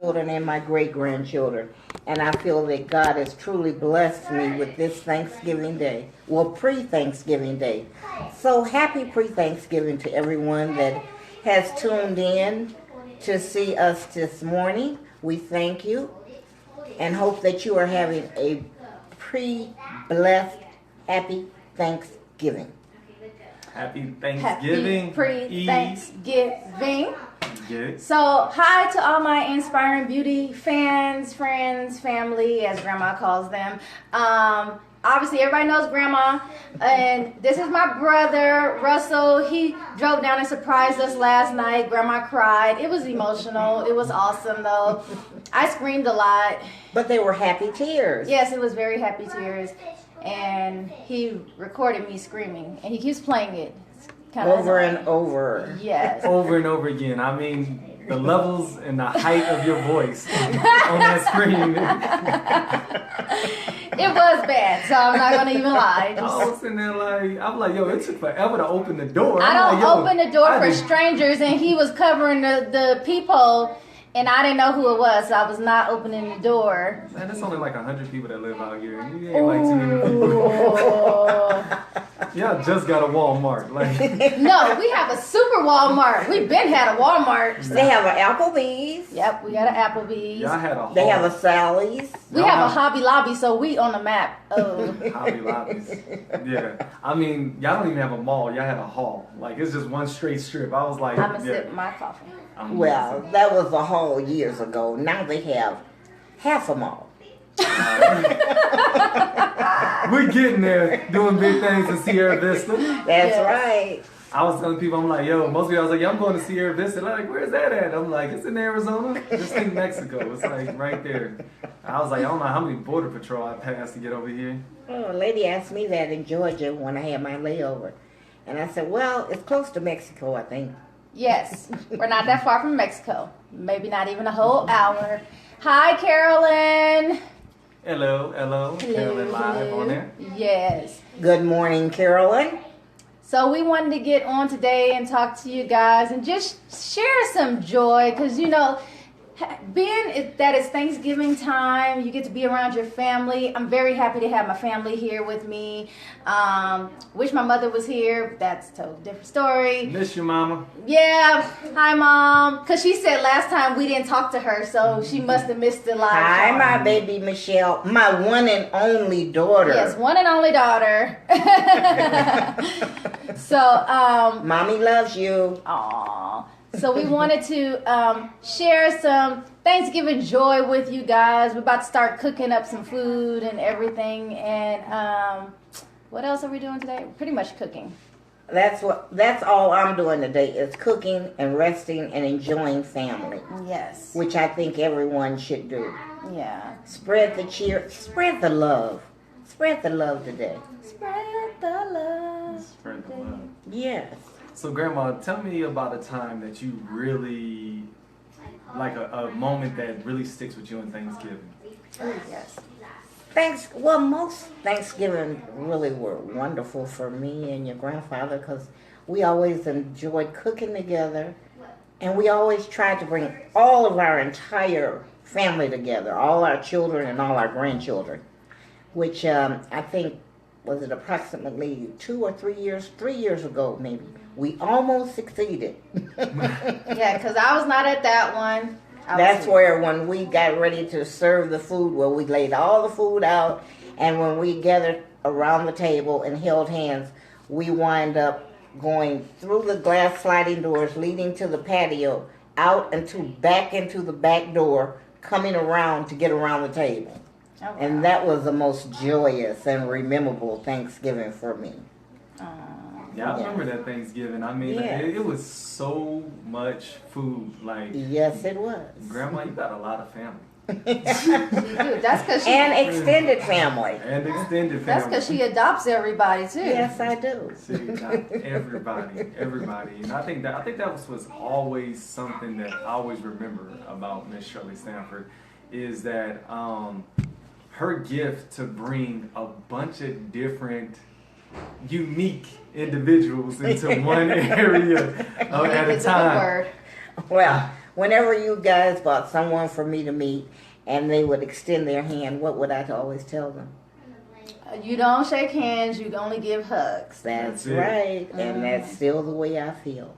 children and my great grandchildren. And I feel that God has truly blessed me with this Thanksgiving Day. Well, pre Thanksgiving Day. So happy pre Thanksgiving to everyone that has tuned in to see us this morning. We thank you and hope that you are having a pre blessed, happy Thanksgiving. Happy Thanksgiving. Happy pre-Thanksgiving. Good. So, hi to all my Inspiring Beauty fans, friends, family, as Grandma calls them. Obviously, everybody knows Grandma. And this is my brother, Russell. He drove down and surprised us last night. Grandma cried. It was emotional. It was awesome, though. I screamed a lot. But they were happy tears. Yes, it was very happy tears. And he recorded me screaming. And he keeps playing it. Over and over. Yes. Over and over again. I mean, the levels and the height of your voice on that screen. It was bad, so I'm not gonna even lie. I was sitting there like, I'm like, yo, it took forever to open the door. I don't like, yo, open the door I for just- strangers, and he was covering the peephole, and I didn't know who it was, so I was not opening the door. Man, there's only like 100 people that live out here. And you ain't like too many people. Oh. Y'all just got a Walmart. Like, No, we have a super Walmart. We've been had a Walmart. They have an Applebee's. Yep, we got an Applebee's. y'all had a They have a hall. Sally's. We y'all have a Hobby Lobby, so we on the map. Oh. Hobby Lobbies. Yeah. I mean, y'all don't even have a mall. Y'all had a hall. Like, it's just one straight strip. I was like, I'm gonna yeah. sip my coffee. I'm Well, that was a haul years ago. Now they have half a mall. We're getting there, doing big things in Sierra Vista. That's Yes. right. I was telling people, I'm like, yo, most of y'all was like, yeah, I'm going to Sierra Vista. They're like, where's that at? I'm like, it's in Arizona. Just think Mexico. It's like right there. I was like, I don't know how many border patrol I passed to get over here. Oh, a lady asked me that in Georgia when I had my layover. And I said, well, it's close to Mexico, I think. Yes, we're not that far from Mexico. Maybe not even a whole hour. Hi, Carolyn. Hello. Carolyn live on there. Yes. Good morning, Carolyn. So we wanted to get on today and talk to you guys and just share some joy because, you know, being that it's Thanksgiving time, you get to be around your family. I'm very happy to have my family here with me. Wish my mother was here. That's a totally different story. Miss you, mama. Yeah. Hi, Mom. Because she said last time we didn't talk to her, so she must have missed the live Hi, call. my baby Michelle, my one and only daughter. Yes, one and only daughter. So, Mommy loves you. Aw. So we wanted to share some Thanksgiving joy with you guys. We're about to start cooking up some food and everything. And what else are we doing today? Pretty much cooking. That's all I'm doing today is cooking and resting and enjoying family, Yes. which I think everyone should do. Yeah. Spread the cheer, spread the love. Spread the love today. Spread the love. Spread the love. Yes. So, Grandma, tell me about a time that you really, like a moment that really sticks with you in Thanksgiving. Oh, yes. Most Thanksgiving really were wonderful for me and your grandfather because we always enjoyed cooking together, and we always tried to bring all of our entire family together, all our children and all our grandchildren, which I think was it approximately 2 or 3 years, 3 years ago maybe. We almost succeeded. Yeah, because I was not at that one. That's where when we got ready to serve the food, where we laid all the food out, and when we gathered around the table and held hands, we wind up going through the glass sliding doors leading to the patio, out and back into the back door, coming around to get around the table. Oh, wow. And that was the most joyous and memorable Thanksgiving for me. Yeah, I remember that Thanksgiving. I mean, Yeah. it was so much food. Like, Yes, it was. Grandma, you got a lot of family. She do. That's because she, And extended family. And extended family. that's 'cause she adopts everybody, too. Yes, I do. See, not everybody. And I think that was always something that I always remember about Miss Shirley Stanford is that her gift to bring a bunch of different unique individuals into one area at a It's a good time. word. Well, whenever you guys bought someone for me to meet and they would extend their hand, what would I always tell them? You don't shake hands, you only give hugs. That's That's it. right. And that's still the way I feel.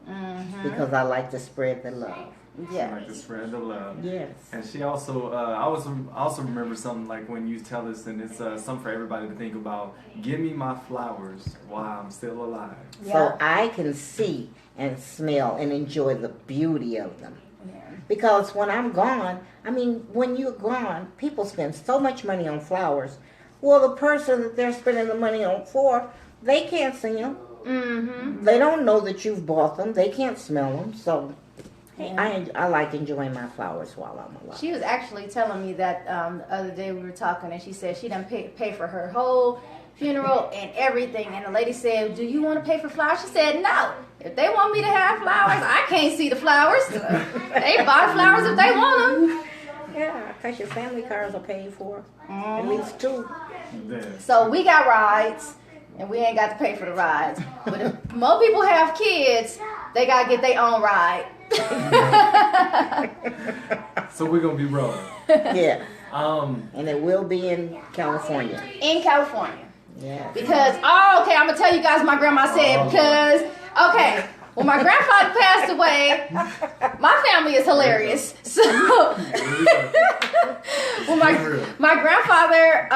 Because I like to spread the love. She like to spread the love. Yes. And she also, I also remember something like when you tell us, and it's something for everybody to think about. Give me my flowers while I'm still alive. So I can see and smell and enjoy the beauty of them. Yeah. Because when I'm gone, I mean, when you're gone, people spend so much money on flowers. Well, the person that they're spending the money on for, they can't see them. Mm-hmm. They don't know that you've bought them. They can't smell them. So I like enjoying my flowers while I'm alive. She was actually telling me that the other day we were talking, and she said she done pay for her whole funeral and everything. And the lady said, "Do you want to pay for flowers?" She said, "No. If they want me to have flowers, I can't see the flowers. They buy flowers if they want them." Yeah, because your family cars are paid for. At least 2. Yeah. So we got rides, and we ain't got to pay for the rides. But if more people have kids, they got to get their own ride. So we're gonna be rolling. Yeah. Um, And it will be in California. In California. Yeah. Because, okay, I'm going to tell you guys what my grandma said. Because, okay, when my grandfather passed away, my family is hilarious. So, when my grandfather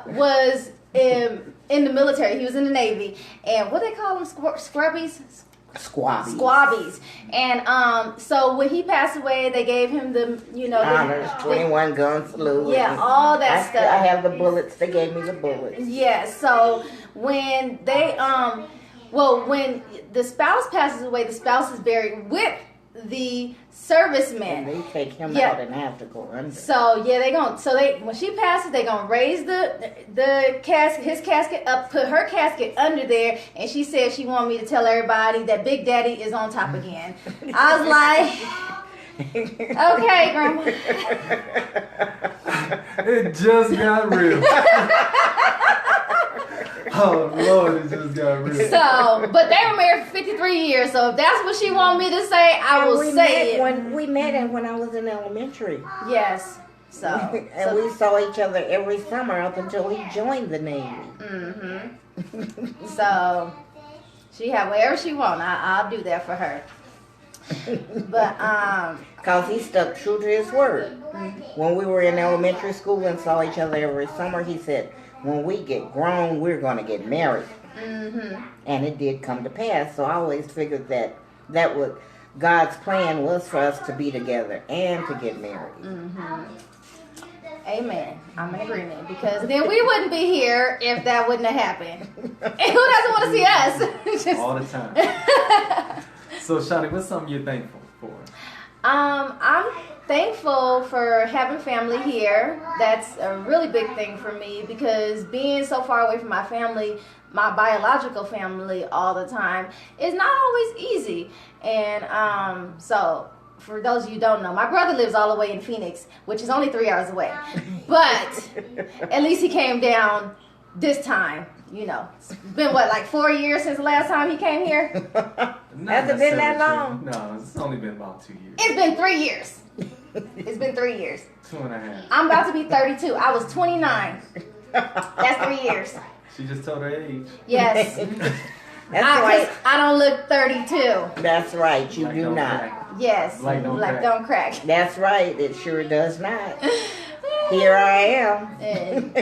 was in the military, he was in the Navy. And what they call them? Scrubbies? Squabby. Squabbies. And so when he passed away, they gave him the, Honors, 21 gun salute. Yeah, all that stuff. I have the bullets. They gave me the bullets. Yeah, so when they when the spouse passes away, the spouse is buried with the And servicemen. they take him Yeah. out and have to go under. So when she passes, they gonna raise the casket, his casket up, put her casket under there, and she said she wanted me to tell everybody that Big Daddy is on top again. I was like, okay, Grandma. it just got real. Oh Lord, it just got real. So, but they were married for 53 years, so if that's what she wanted me to say, I will say it. When we met when I was in elementary. Yes. So, And we saw each other every summer up until he joined the Navy. So she had whatever she want. I'll do that for her. But Because he stuck true to his word. When we were in elementary school and saw each other every summer, he said, when we get grown, we're going to get married. And it did come to pass. So I always figured that was God's plan was for us to be together and to get married. amen. I'm in agreement, because then we wouldn't be here if that wouldn't have happened. And who doesn't want to see us? Just- All the time. So, Shani, what's something you're thankful for? I'm thankful for having family here. That's a really big thing for me, because being so far away from my family, my biological family, all the time is not always easy. And so for those of you who don't know, my brother lives all the way in Phoenix, which is only 3 hours away. But at least he came down this time. It's been like 4 years since the last time he came here? Not Has it been that necessarily long? true. No, it's only been about 2 years. It's been 3 years. It's been 3 years. 2.5. I'm about to be 32. I was 29. That's 3 years. She just told her age. Yes. That's right. I don't look 32. That's right. You Black do don't not. crack. Yes. Black don't Black crack. don't crack. That's right. It sure does not. Here I am. And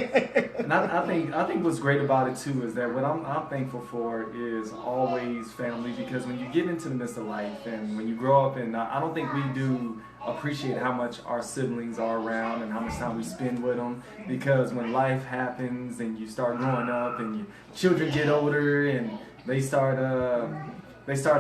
And I think what's great about it too is that what I'm thankful for is always family, because when you get into the midst of life and when you grow up, and I don't think we do appreciate how much our siblings are around and how much time we spend with them, because when life happens and you start growing up and your children get older and they start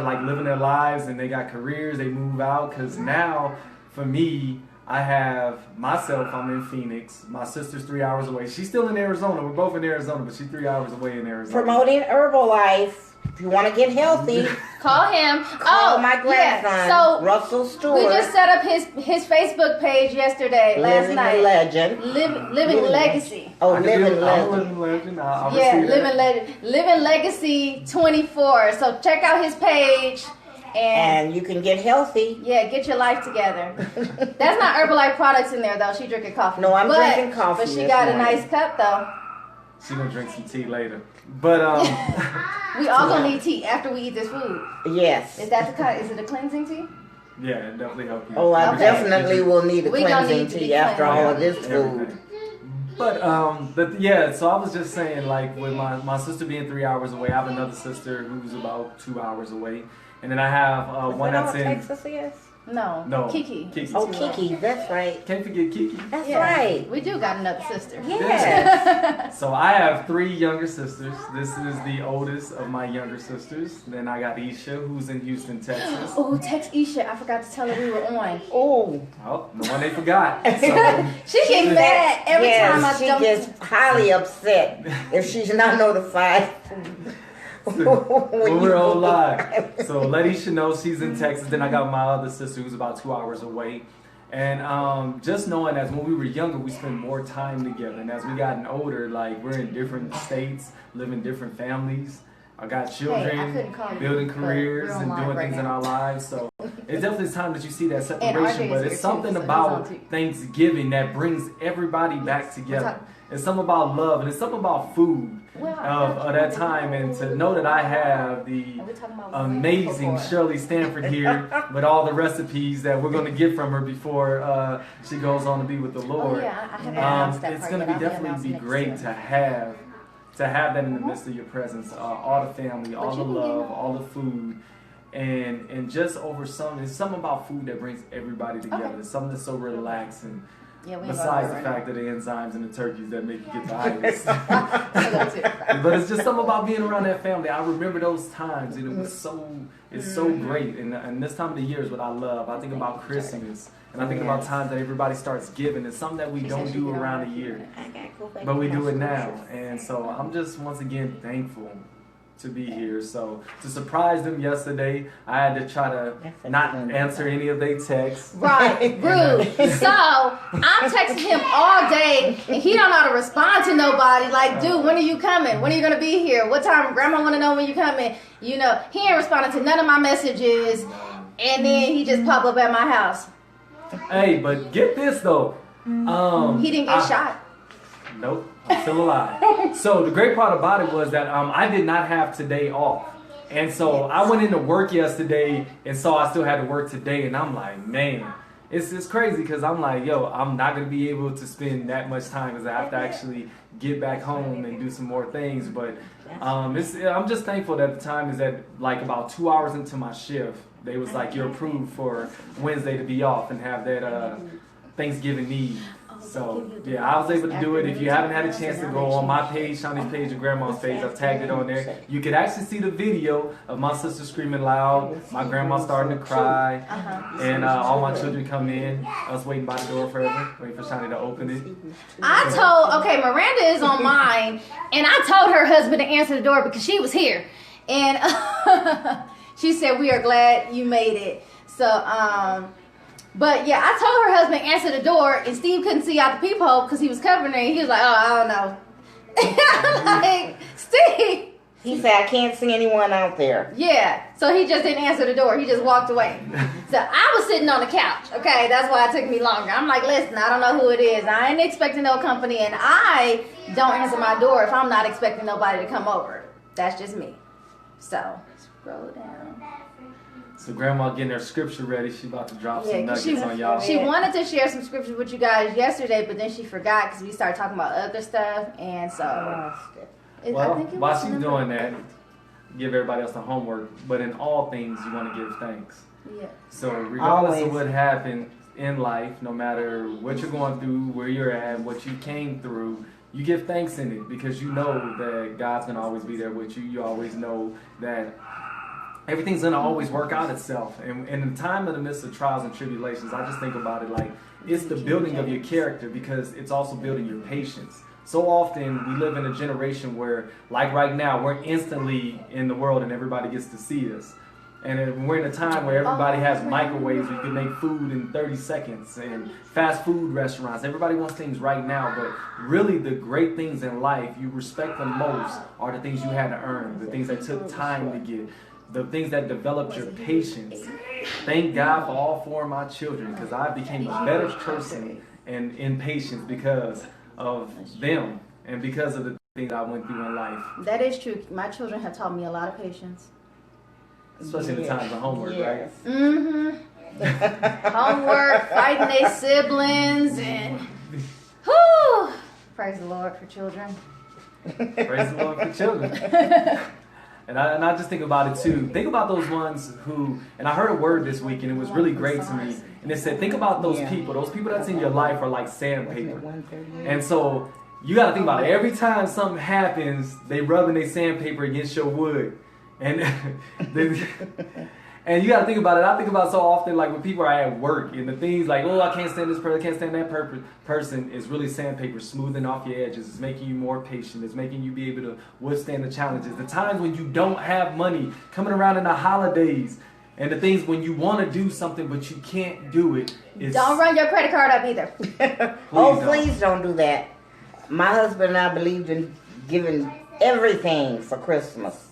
like living their lives and they got careers, they move out. Because now for me, I have myself, I'm in Phoenix. My sister's 3 hours away. She's still in Arizona. We're both in Arizona, but she's 3 hours away in Arizona. Promoting Herbalife. If you want to get healthy, call him. call my grandson, Yeah. So Russell Stewart. we just set up his Facebook page yesterday, last Living night. a legend. Living Legacy. Oh, I'm living legend. living legend. I'll Yeah, receive that. Living Legacy 24. So check out his page And you can get healthy. Yeah, get your life together. That's not Herbalife products in there though. She drinking coffee. No, I'm drinking coffee But she this got a morning. nice cup though. She gonna drink some tea later. But We all gonna need tea after we eat this food. Yes. Is that the kind? Is it a cleansing tea? yeah, it definitely help you. Oh, I Okay. definitely will need a We gonna cleansing need to be tea after cleansed. all of this Everything. food. But yeah, so I was just saying, like, with my sister being 3 hours away, I have another sister who's about 2 hours away, and then I have Is one that that's all in. Texas is? No. No. Kiki. Kiki. Oh, Kiki, that's right. Can't forget Kiki. That's Yeah. right. We do got another sister. Yes. So I have 3 younger sisters. This is the oldest of my younger sisters. Then I got Isha, who's in Houston, Texas. Oh, text Isha. I forgot to tell her we were on. Oh. Oh, the one they forgot. So, She gets mad every time I she jump. gets highly upset if she's not notified. when we're on live. So let Isha know she's in Texas. Then I got my other sister who's about 2 hours away. And just knowing that when we were younger, we spent more time together. And as we gotten older, like we're in different states, live in different families. I got children, couldn't call you, building but careers we're and on live doing right things in now. our lives. So it's definitely time that you see that RJ separation. is But here it's too, something so he's about on too. Thanksgiving that brings everybody back together. talking- It's something about love and it's something about food Well, of that time. And to know that I have the Are we talking about amazing before? Shirley Stanford here with all the recipes that we're going to get from her before she goes on to be with the Oh Lord. yeah, I haven't announced that It's part going to yet. be I'll definitely announcing be next great year. to have that in the midst of your presence. All the family, all the you can get love, it. all the food. And just over something, it's something about food that brings everybody together. Okay. It's something that's so relaxing. Yeah, we ain't Besides gonna the go fact that the enzymes in the turkeys that make you get the itis. That's it. But it's just something about being around that family. I remember those times, and it was it's so great. And this time of the year is what I love. I think about Christmas, and I think about Yes. times that everybody starts giving. It's something that we She don't said she do get around on a her year, I gotta go back but we to do my it now. scriptures. And so I'm just once again thankful to be here. So to surprise them yesterday, I had to try to not answer any of their texts. Right, rude. So I'm texting him all day, and he don't know how to respond to nobody. Like, dude, when are you coming? When are you gonna be here? What time? Grandma want to know when you coming. You know, he ain't responding to none of my messages, and then he just pop up at my house. Hey, but get this though. He didn't get shot. Nope, I'm still alive. So the great part about it was that I did not have today off. And so I went into work yesterday and saw I still had to work today. And I'm like, man, it's crazy because I'm like, yo, I'm not going to be able to spend that much time because I have to actually get back home and do some more things. But I'm just thankful that the time is at like about 2 hours into my shift. They was like, you're approved for Wednesday to be off and have that Thanksgiving Eve. So yeah, I was able to do it. If you haven't had a chance to go on my page, Shawnee's page, and Grandma's page, I've tagged it on there. You could actually see the video of my sister screaming loud, my grandma starting to cry, and all my children come in. I was waiting by the door forever, waiting for Shawnee to open it. Okay, Miranda is on mine, and I told her husband to answer the door because she was here. And she said, we are glad you made it. So, but yeah, I told her husband answer the door, and Steve couldn't see out the peephole because he was covering it. He was like, "Oh, I don't know." I'm like, Steve. He said, I can't see anyone out there. Yeah, so he just didn't answer the door. He just walked away. So I was sitting on the couch. Okay, that's why it took me longer. I'm like, listen, I don't know who it is. I ain't expecting no company, and I don't answer my door if I'm not expecting nobody to come over. That's just me. So scroll down. So Grandma getting her scripture ready. She about to drop some Yeah, nuggets she, on y'all. she wanted to share some scriptures with you guys yesterday, but then she forgot because we started talking about other stuff, and so I Well, think it while was she's number- doing that, give everybody else the homework. But in all things, you want to give thanks. Yeah. So regardless Always. of what happened in life, no matter what you're going through, where you're at, what you came through, you give thanks in it because you know that God's going to always be there with you. You always know that everything's going to always work out itself. And in the time in the midst of trials and tribulations, I just think about it like it's the building of your character because it's also building your patience. So often we live in a generation where, like right now, we're instantly in the world and everybody gets to see us. And we're in a time where everybody has microwaves where you can make food in 30 seconds and fast food restaurants. Everybody wants things right now, but really the great things in life you respect the most are the things you had to earn, the things that took time to get. the things that developed your patience. Thank God for all 4 of my children, because I became a better person and in patience because of them and because of the things I went through in life. That is true. My children have taught me a lot of patience. Especially in the times of homework, Yes. right? Mm-hmm. Homework, fighting their siblings, and whew, praise the Lord for children. Praise the Lord for children. And I just think about it too. Think about those ones who, and I heard a word this week and it was really great to me. And it said, think about those people. Those people that's in your life are like sandpaper. And so you got to think about it. Every time something happens, they rubbing their sandpaper against your wood. And and you got to think about it. I think about so often, like when people are at work and the things like, oh, I can't stand this person, I can't stand that person, is really sandpaper, smoothing off your edges. It's making you more patient. It's making you be able to withstand the challenges. The times when you don't have money, coming around in the holidays, and the things when you want to do something but you can't do it. Don't run your credit card up either. Please don't do that. My husband and I believed in giving everything for Christmas.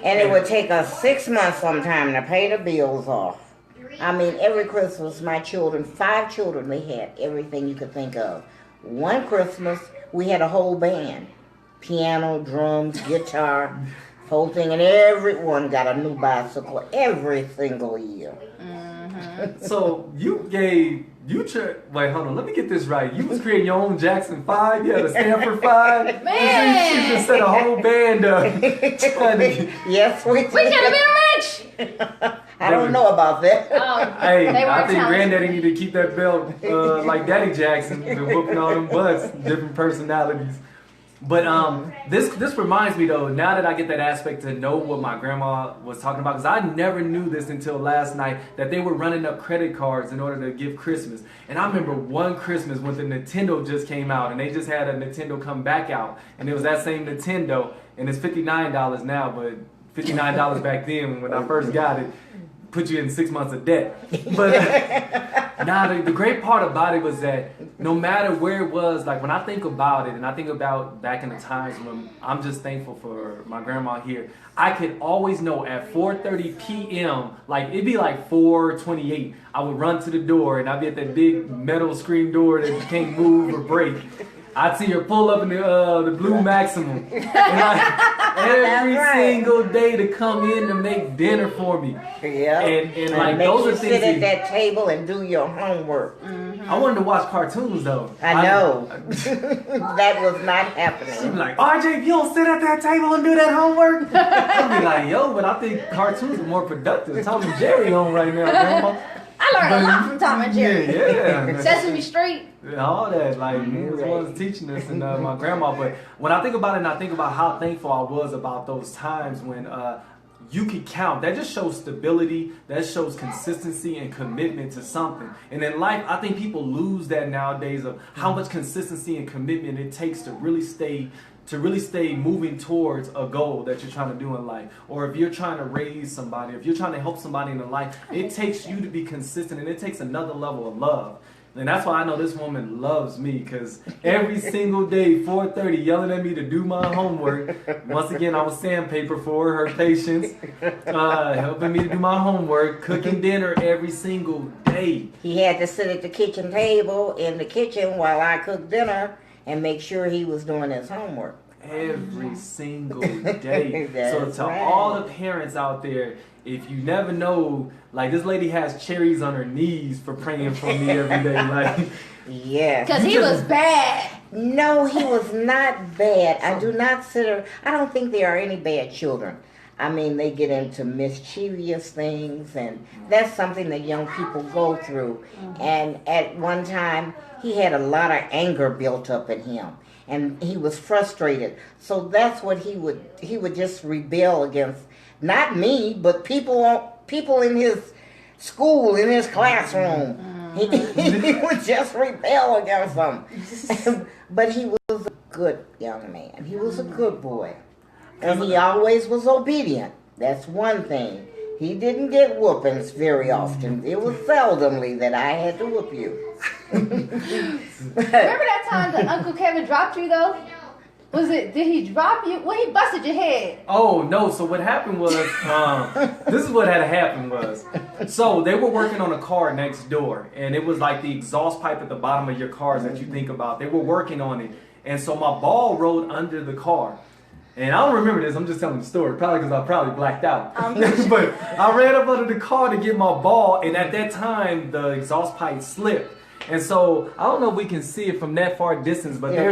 And it would take us 6 months sometime to pay the bills off. I mean, every Christmas, my children, 5 children, they had everything you could think of. One Christmas, we had a whole band. Piano, drums, guitar, whole thing. And everyone got a new bicycle every single year. So wait, hold on, let me get this right. You was creating your own Jackson 5, you had a Stanford 5. Man! You just set a whole band up. Yes, we did. We could have been rich! I don't know about that. Hey, They I weren't think talented. Granddaddy need to keep that belt like Daddy Jackson, been whooping all them butts, different personalities. But this reminds me though, now that I get that aspect to know what my grandma was talking about, because I never knew this until last night, that they were running up credit cards in order to give Christmas. And I remember one Christmas when the Nintendo just came out, and they just had a Nintendo come back out, and it was that same Nintendo, and it's $59 now, but $59 back then when I first got it put you in 6 months of debt. But the great part about it was that no matter where it was, like when I think about it and I think about back in the times when I'm just thankful for my grandma here, I could always know at 4:30 p.m., like it'd be like 4:28, I would run to the door and I'd be at that big metal screen door that you can't move or break. I'd see her pull up in the blue Maximum. And every single day to come in to make dinner for me. Yeah. And like make those you are sit things at that table and do your homework. I wanted to watch cartoons though. I know. That was not happening. She'd be like, RJ, if you don't sit at that table and do that homework, I'd be like, yo, but I think cartoons are more productive. Tom and Jerry on right now, Grandma. I learned a lot from Tom and Jerry. Yeah. Sesame Street. All that, like, he was one of teaching us and my grandma. But when I think about it and I think about how thankful I was about those times when you could count, that just shows stability, that shows consistency and commitment to something. And in life, I think people lose that nowadays of how much consistency and commitment it takes to really stay moving towards a goal that you're trying to do in life. Or if you're trying to raise somebody, if you're trying to help somebody in their life, it takes you to be consistent and it takes another level of love. And that's why I know this woman loves me, because every single day, 4:30, yelling at me to do my homework. Once again, I was sandpaper for her patience, helping me to do my homework, cooking dinner every single day. He had to sit at the kitchen table in the kitchen while I cooked dinner and make sure he was doing his homework. Every single day. So That's to right. all the parents out there, if you never know, like this lady has cherries on her knees for praying for me every day. Like, Yes. Because he was bad. No, he was not bad. I do not I don't think there are any bad children. I mean, they get into mischievous things, and that's something that young people go through. And at one time, he had a lot of anger built up in him, and he was frustrated. So that's what he would just rebel against, not me, but people in his school, in his classroom. He would just rebel against them. But he was a good young man. He was a good boy. And he always was obedient. That's one thing. He didn't get whoopings very often. It was seldomly that I had to whoop you. Remember that time that Uncle Kevin dropped you though? Was it? Did he drop you? Well, he busted your head. Oh no! So what happened was, this is what had happened was, so they were working on a car next door, and it was like the exhaust pipe at the bottom of your cars that you think about. They were working on it, and so my ball rolled under the car, and I don't remember this. I'm just telling the story, probably because I probably blacked out. But I ran up under the car to get my ball, and at that time the exhaust pipe slipped. And so I don't know if we can see it from that far distance, but Yeah,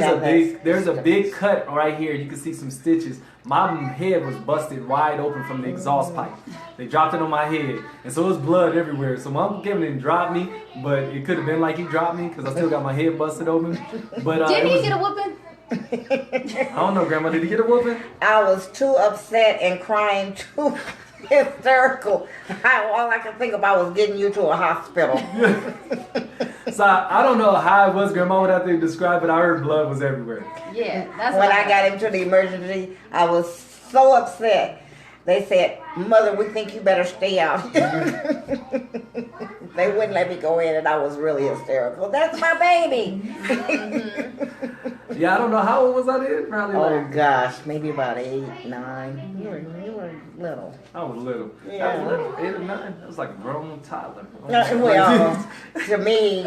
there's a big cut right here. You can see some stitches. My head was busted wide open from the exhaust pipe. They dropped it on my head, and so it was blood everywhere. So my Uncle Kevin didn't drop me, but it could have been like he dropped me because I still got my head busted open. But Didn't he get a whooping? I don't know, Grandma. Did he get a whooping? I was too upset and crying too hysterical. All I could think about was getting you to a hospital. So I don't know how it was. Grandma would have to describe it. I heard blood was everywhere. Yeah, that's When what I got into the emergency, I was so upset. They said, "Mother, we think you better stay out." They wouldn't let me go in, and I was really hysterical. That's my baby. Yeah, I don't know how old was I then. Probably Oh like gosh, maybe about 8, 9. You were little. I was little. Yeah. I was little, 8 or 9. I was like a grown toddler. Well, to me,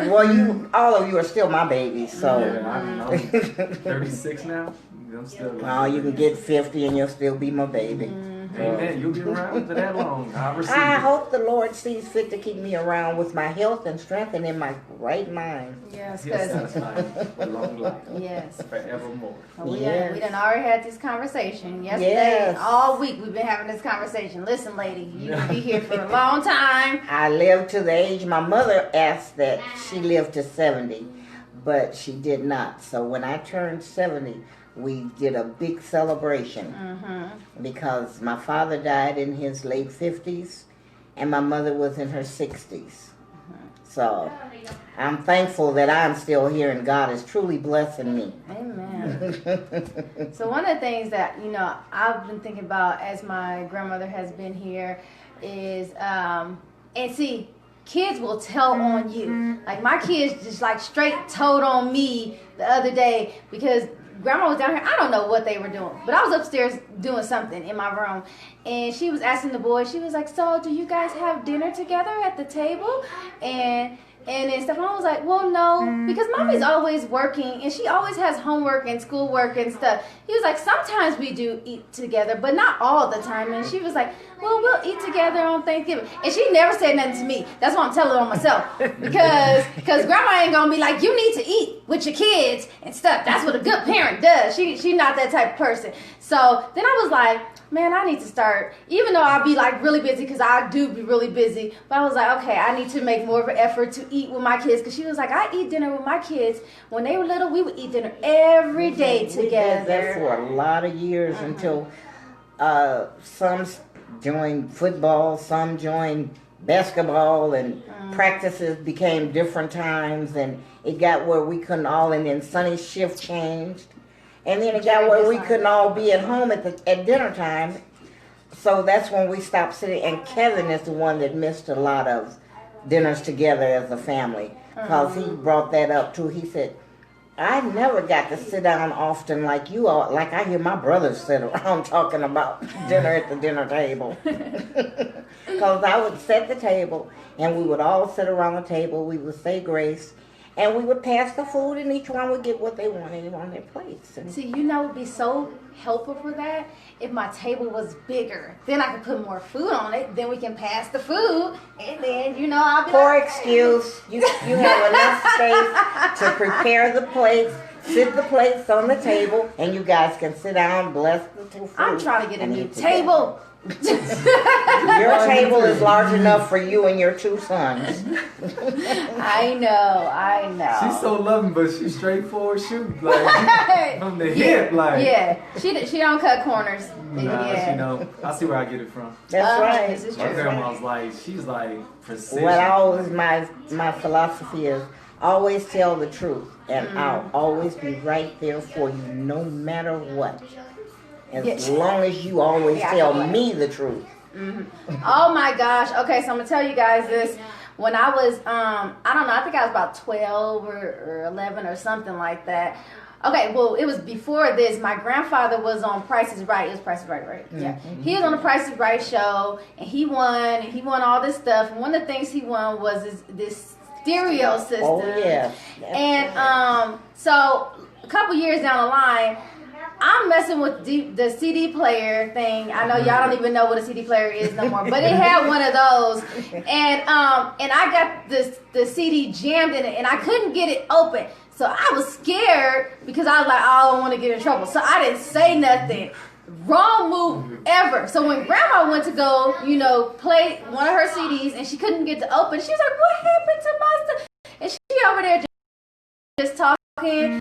all of you are still my babies. So, Yeah, I'm 36 now. I'm still. well, you can get 50 and you'll still be my baby. Amen. You'll be around for that long. I receive I it. hope the Lord sees fit to keep me around with my health and strength and in my right mind. Yes, He'll because satisfy you with long life yes. forevermore. We Yes. done already had this conversation yesterday. Yes. And all week we've been having this conversation. Listen, lady, you can be here for a long time. I lived to the age my mother asked that she lived to 70, but she did not. So when I turned 70, we did a big celebration because my father died in his late 50s and my mother was in her 60s. So I'm thankful that I'm still here and God is truly blessing me. Amen. So one of the things that, I've been thinking about as my grandmother has been here is, and see, kids will tell on you. Like my kids just like straight told on me the other day because Grandma was down here. I don't know what they were doing, but I was upstairs doing something in my room, and she was asking the boys. She was like, "So, do you guys have dinner together at the table?" And then Stefan was like, "Well, no, because Mommy's always working, and she always has homework and schoolwork and stuff." He was like, "Sometimes we do eat together, but not all the time." And she was like, "Well, we'll eat together on Thanksgiving." And she never said nothing to me. That's why I'm telling on myself. Because Grandma ain't going to be like, "You need to eat with your kids and stuff." That's what a good parent does. She not that type of person. So then I was like, man, I need to start, even though I'll be like really busy because I do be really busy. But I was like, okay, I need to make more of an effort to eat with my kids. Because she was like, I eat dinner with my kids. When they were little, we would eat dinner every day We did that together. for a lot of years until some joined football, some joined basketball, and practices became different times, and it got where we couldn't all, and then Sonny's shift changed, and then it got where we couldn't all be at home at dinner time. So that's when we stopped sitting, and Kevin is the one that missed a lot of dinners together as a family, because he brought that up too. He said, I never got to sit down often like you all. Like I hear my brothers sit around talking about dinner at the dinner table. Because I would set the table, and we would all sit around the table. We would say grace, and we would pass the food, and each one would get what they wanted on their plates. And See, it would be so helpful for that if my table was bigger. Then I could put more food on it. Then we can pass the food, and then I'll be poor like, excuse, you have enough space to prepare the plates, sit the plates on the table, and you guys can sit down, bless the two food. I'm trying to get a and new eat together. table. Your table is large enough for you and your two sons. I know. She's so loving, but she's straightforward shoot, like from the hip, like. Yeah, she don't cut corners. Nah, Yeah. she know. I see where I get it from. That's right. This is My true. grandma's like, she's like precision. What always my philosophy is, always tell the truth, and I'll always be right there for you, no matter what. As Yes. long as you always Yeah, I tell know. me the truth. Oh my gosh. Okay, so I'm gonna tell you guys this. when I was, I don't know, I think I was about 12 or 11 or something like that. Okay, well, it was before this. My grandfather was on Price is Right. It was Price is Right, right? Yeah. He was on the Price is Right show, and he won all this stuff. And one of the things he won was this stereo system. Oh, yeah. And so a couple years down the line, I'm messing with the CD player thing. I know y'all don't even know what a CD player is no more, but it had one of those, and I got the CD jammed in it, and I couldn't get it open. So I was scared because I was like, oh, I don't want to get in trouble. So I didn't say nothing. Wrong move ever. So when Grandma went to go, play one of her CDs, and she couldn't get to open, she was like, what happened to my stuff? And she over there just talking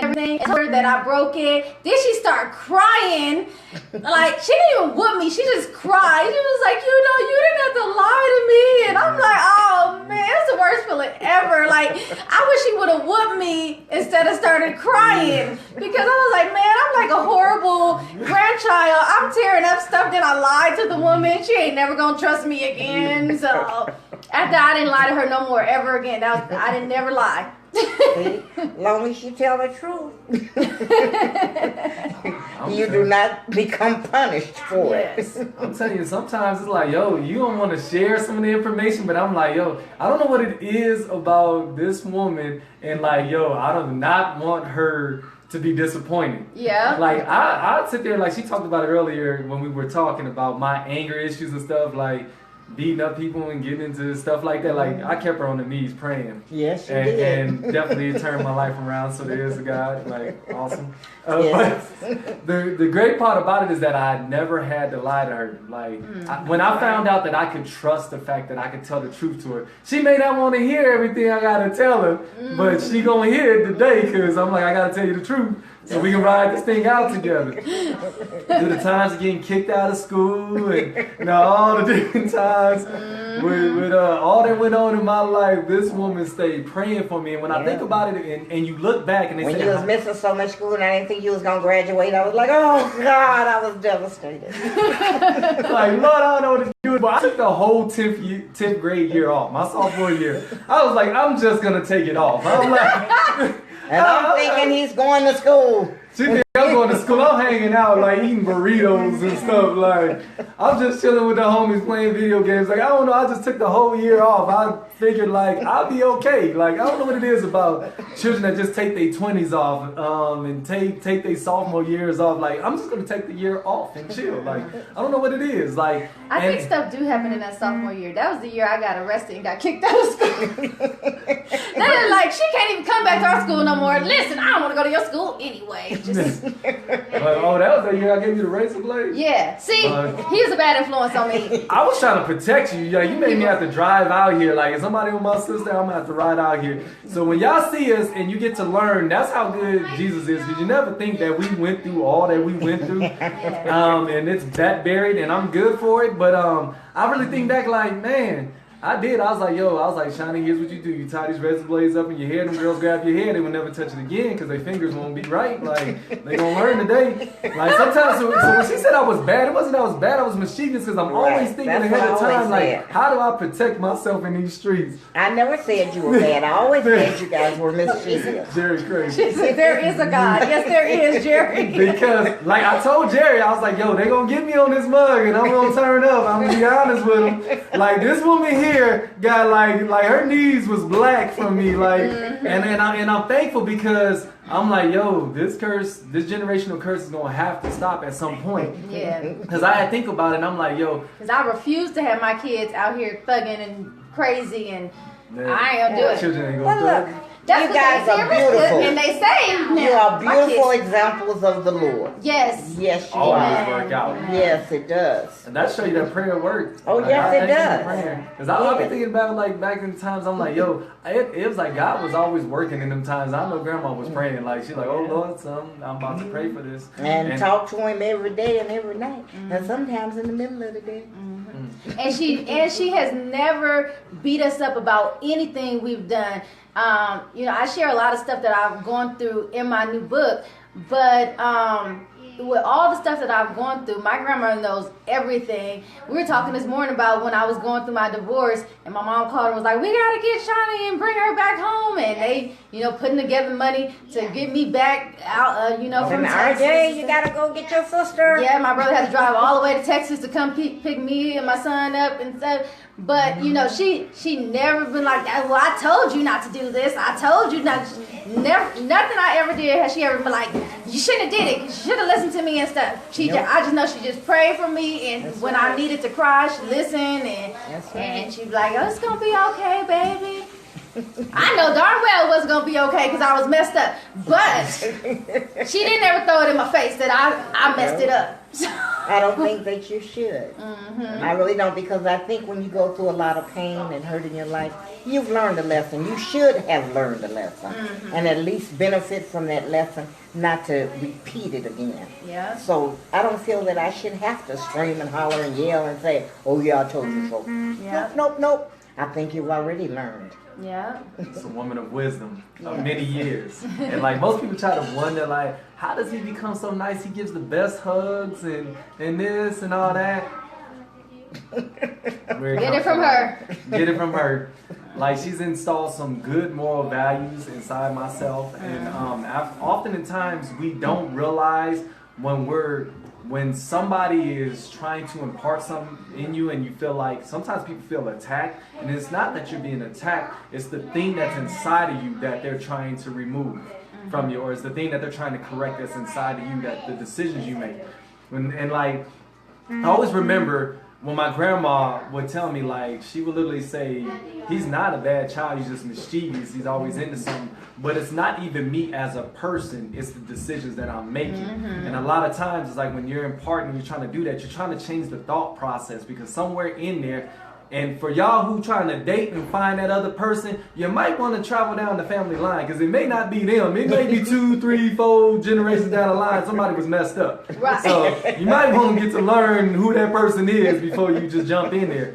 everything, and told her that I broke it. Then she started crying. Like, she didn't even whoop me. She just cried. She was like, you didn't have to lie to me. And I'm like, oh man, it's the worst feeling ever. Like, I wish she would have whooped me instead of started crying, because I was like, man, I'm like a horrible grandchild. I'm tearing up stuff. Then I lied to the woman. She ain't never gonna trust me again. So after, I didn't lie to her no more ever again. I didn't never lie. See, long as you tell the truth, you do not become punished for Yes. it. I'm telling you, sometimes it's like, yo, you don't want to share some of the information, but I'm like, yo, I don't know what it is about this woman, and like, yo, I do not want her to be disappointed. Yeah. Like, I sit there, like she talked about it earlier when we were talking about my anger issues and stuff, like beating up people and getting into stuff like that. Like, I kept her on the knees praying. Yes, you and, did. and definitely turned my life around. So there is a God, like, awesome. Yes. But the great part about it is that I never had to lie to her. Like, when I found out that I could trust the fact that I could tell the truth to her, she may not want to hear everything I gotta tell her, but she gonna hear it today, because I'm like, I gotta tell you the truth, so we can ride this thing out together. Through the times of getting kicked out of school, and all the different times with all that went on in my life, this woman stayed praying for me. And when I think about it, and you look back and they When say, you was missing so much school and I didn't think you was gonna graduate, I was like, oh God, I was devastated. like, Lord, I don't know what to do. But I took the whole 10th grade year off, my sophomore year. I was like, I'm just gonna take it off. I'm like, And I'm thinking he's going to school. she think I'm going to school. I'm hanging out, like, eating burritos and stuff. Like, I'm just chilling with the homies playing video games. Like, I don't know. I just took the whole year off. I figured, like, I'll be okay. Like, I don't know what it is about children that just take their 20s off and take their sophomore years off. Like, I'm just going to take the year off and chill. Like, I don't know what it is. Like, I think stuff do happen in that sophomore year. That was the year I got arrested and got kicked out of school. They're like, she can't even come back to our school no more. Listen, I don't want to go to your school anyway. Just, oh, that was that year I gave you the razor blade? yeah. See, he was a bad influence on me. I was trying to protect you. Like, you made me have to drive out here. Like, if somebody with my sister, I'm going to have to ride out here. So when y'all see us and you get to learn, that's how good Jesus is. Because you never think that we went through all that we went through. And it's that buried, and I'm good for it. But I really think back, like, man, I did. I was like, Shani, here's what you do. You tie these razor blades up in your hair. Them girls grab your hair. They will never touch it again because their fingers won't be right. Like, they going to learn today. Like, sometimes, so when she said I was bad, it wasn't that I was bad. I was mischievous because I'm always thinking That's ahead of what I always time, like, said. how do I protect myself in these streets? I never said you were bad. I always said you guys were mischievous. Jerry crazy. She said, there is a God. Yes, there is, Jerry. Because, like, I told Jerry, I was like, yo, they gonna get me on this mug and I'm gonna turn up. I'm gonna be honest with them. Like, this woman here got like her knees was black from me, like, and I'm thankful because I'm like, yo, this generational curse is gonna have to stop at some point. Yeah. Because I had to think about it, and I'm like, yo, Because I refuse to have my kids out here thugging and crazy, and man, I ain't gonna do it. children ain't Well, gonna look, do it. That's you what guys they are say, beautiful. and they say now, You are my beautiful kids- examples of the Lord. Yes. Yes, you Always are. work out. Yes, it does. And that show you that prayer works. Oh, yes, it does. Because I've been Yes. thinking about, like, back in times, I'm like, yo, it was like God was always working in them times. I know Grandma was praying. Like, she's like, oh, Lord, son, I'm about to pray for this. And talk to him every day and every night. And sometimes in the middle of the day. And she has never beat us up about anything we've done. I share a lot of stuff that I've gone through in my new book, but with all the stuff that I've gone through, my grandmother knows everything. We were talking this morning about when I was going through my divorce, and my mom called and was like, we gotta get Shawnee and bring her back home. And they, putting together money to get me back out, from Texas. RJ, you gotta go get your sister. Yeah, my brother had to drive all the way to Texas to come pick me and my son up and stuff. But she never been like, well, I told you not to do this. I told you not. Never, nothing I ever did has she ever been like, you shouldn't have did it. You should have listened to me and stuff. I just know she just prayed for me, and when I needed to cry, she listened, and she'd be like, oh, it's gonna be okay, baby. I know darn well it wasn't gonna be okay because I was messed up, but she didn't ever throw it in my face that I messed it up. I don't think that you should. I really don't, because I think when you go through a lot of pain and hurt in your life, you've learned a lesson. You should have learned a lesson, and at least benefit from that lesson, not to repeat it again. Yeah. So I don't feel that I should have to scream and holler and yell and say, oh yeah, I told you so. Yeah. Nope. I think you've already learned. Yeah. It's a woman of wisdom of many years. And like most people try to wonder, like, how does he become so nice? He gives the best hugs and this and all that. Get it from her. Get it from her. Like, she's installed some good moral values inside myself. And oftentimes we don't realize when somebody is trying to impart something in you, and you feel like, sometimes people feel attacked, and it's not that you're being attacked, it's the thing that's inside of you that they're trying to remove from you, or it's the thing that they're trying to correct that's inside of you, that the decisions you make. I always remember when my grandma would tell me, like, she would literally say, he's not a bad child, he's just mischievous, he's always into something. But it's not even me as a person, it's the decisions that I'm making. And a lot of times, it's like when you're imparting, you're trying to do that, you're trying to change the thought process, because somewhere in there, and for y'all who trying to date and find that other person, you might want to travel down the family line, because it may not be them. It may be 2, 3, 4 generations down the line, somebody was messed up. Right. So you might want to get to learn who that person is before you just jump in there.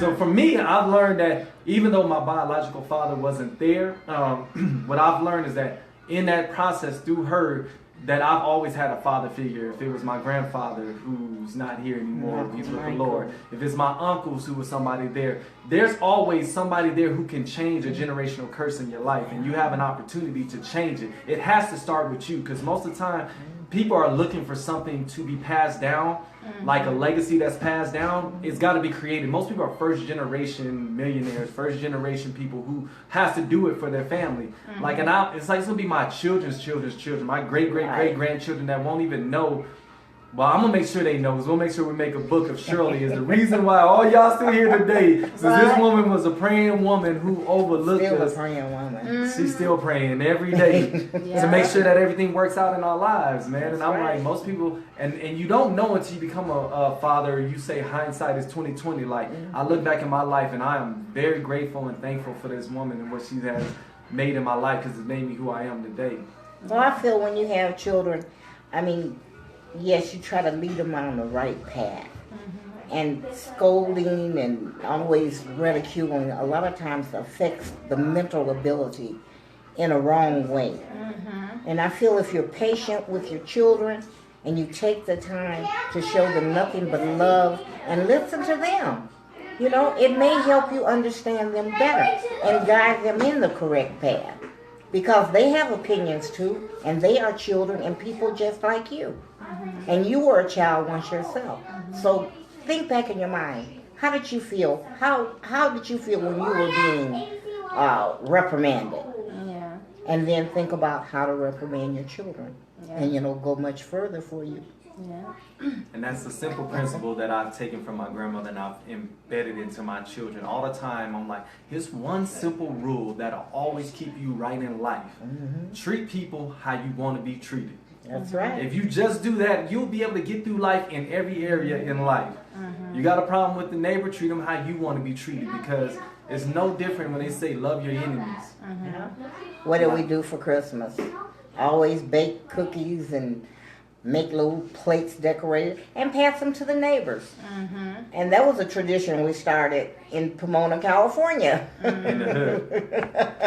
So for me, I've learned that even though my biological father wasn't there, what I've learned is that in that process, through her, that I've always had a father figure. If it was my grandfather, who's not here anymore, he's with the Lord. If it's my uncles, who was somebody there, there's always somebody there who can change a generational curse in your life, and you have an opportunity to change it. It has to start with you, because most of the time, people are looking for something to be passed down, like a legacy that's passed down. It's got to be created. Most people are first generation millionaires, first generation people who has to do it for their family. Like, and it's like, it's gonna be my children's children, my great grandchildren that won't even know. Well, I'm gonna make sure they know, because we'll make sure we make a book of Shirley. Is the reason why all y'all still here today. So this woman was a praying woman who overlooked Still us. a praying woman. She's still praying every day to make sure that everything works out in our lives, man. And I'm like, most people, and you don't know until you become a father. You say hindsight is 20/20. Like, I look back in my life, and I am very grateful and thankful for this woman and what she has made in my life, because it made me who I am today. Well, I feel when you have children, I mean, yes, you try to lead them on the right path. And scolding and always ridiculing a lot of times affects the mental ability in a wrong way. And I feel if you're patient with your children and you take the time to show them nothing but love and listen to them, it may help you understand them better and guide them in the correct path. Because they have opinions too, and they are children and people just like you. And you were a child once yourself. So think back in your mind. How did you feel? How did you feel when you were being reprimanded? Yeah. And then think about how to reprimand your children. Yeah. And go much further for you. Yeah. And that's the simple principle that I've taken from my grandmother, and I've embedded into my children. All the time, I'm like, here's one simple rule that'll always keep you right in life. Treat people how you want to be treated. That's right. If you just do that, you'll be able to get through life in every area in life. You got a problem with the neighbor, treat them how you want to be treated, because it's no different when they say love your enemies. What do we do for Christmas? Always bake cookies and make little plates decorated and pass them to the neighbors. And that was a tradition we started in Pomona, California. In the hood.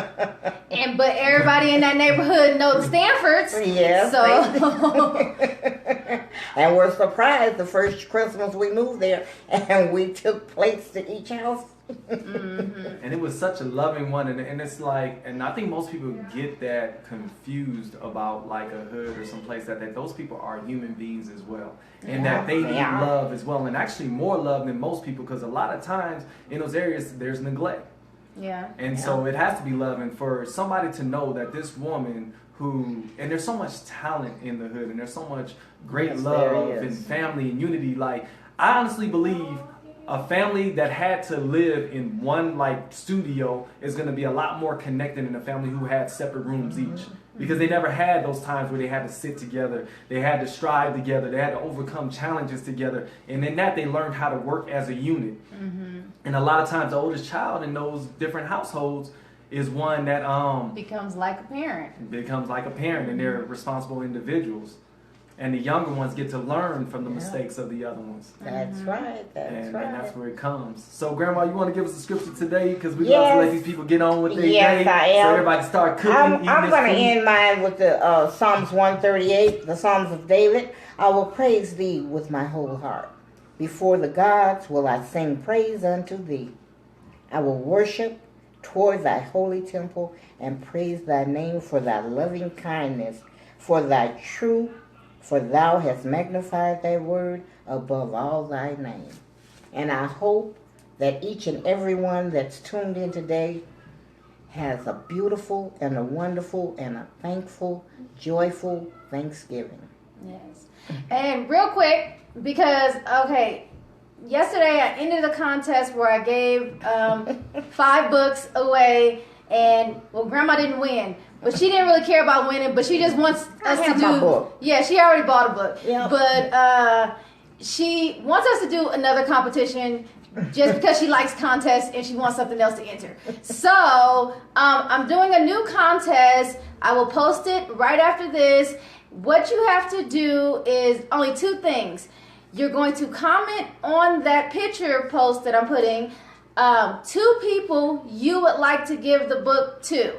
But everybody in that neighborhood knows the Stanfords. Yes. So And we're surprised the first Christmas we moved there, and we took plates to each house. And it was such a loving one, and it's like, and I think most people get that confused about like a hood or some place that those people are human beings as well, and that they need Yeah. love as well, and actually more love than most people, because a lot of times in those areas there's neglect. Yeah. And so it has to be love. And for somebody to know that this woman who, and there's so much talent in the hood, and there's so much great Yes, there love is. and family and unity. Like, I honestly believe a family that had to live in one like studio is going to be a lot more connected than a family who had separate rooms each. Because they never had those times where they had to sit together, they had to strive together, they had to overcome challenges together, and in that they learned how to work as a unit. And a lot of times the oldest child in those different households is one that Becomes like a parent. becomes like a parent, and they're responsible individuals. And the younger ones get to learn from the Yeah. mistakes of the other ones. That's right. That's And right. that's where it comes. So, Grandma, you want to give us a scripture today? Because we love Yes. to let these people get on with their Yes, day. I am. So everybody start cooking, I'm eating going this to food. end mine with the Psalms 138, the Psalms of David. I will praise thee with my whole heart. Before the gods will I sing praise unto thee. I will worship toward thy holy temple and praise thy name for thy loving kindness, for thou hast magnified thy word above all thy name. And I hope that each and every one that's tuned in today has a beautiful and a wonderful and a thankful, joyful Thanksgiving. Yes. And real quick, because, okay, yesterday I ended a contest where I gave 5 books away, and, well, Grandma didn't win. But she didn't really care about winning, but she just wants us to have do. my book. Yeah, she already bought a book. Yeah. But she wants us to do another competition just because she likes contests and she wants something else to enter. So I'm doing a new contest. I will post it right after this. What you have to do is only 2 things. You're going to comment on that picture post that I'm putting, 2 people you would like to give the book to.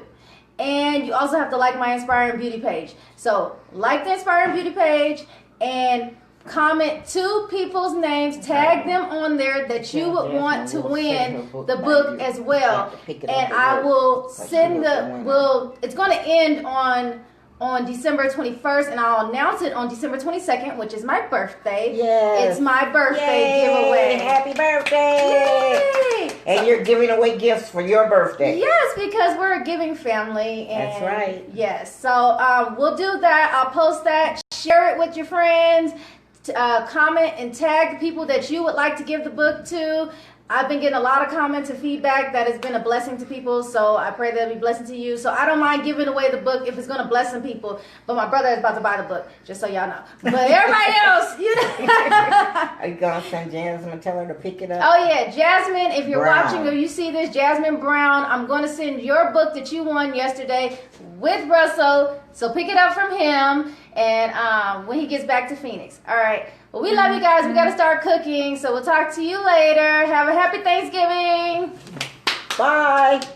And you also have to like my Inspiring Beauty page. So like the Inspiring Beauty page and comment 2 people's names, tag them on there that you would want to win the book as well. And I will send it's going to end on December 21st, and I'll announce it on December 22nd, which is my birthday. Yes. It's my birthday Yay! giveaway. Happy birthday! Yay! And you're giving away gifts for your birthday. Yes, because we're a giving family. And That's right. Yes, so we'll do that. I'll post that. Share it with your friends. Comment and tag the people that you would like to give the book to. I've been getting a lot of comments and feedback that has been a blessing to people, so I pray that'll be a blessing to you. So I don't mind giving away the book if it's going to bless some people, but my brother is about to buy the book, just so y'all know. But everybody else, you know. Are you going to send Jasmine and tell her to pick it up? Oh yeah, Jasmine, if you're Brown. watching or you see this, Jasmine Brown, I'm going to send your book that you won yesterday with Russell, so pick it up from him and when he gets back to Phoenix. All right. Well, we love you guys. We got to start cooking, so we'll talk to you later. Have a happy Thanksgiving. Bye.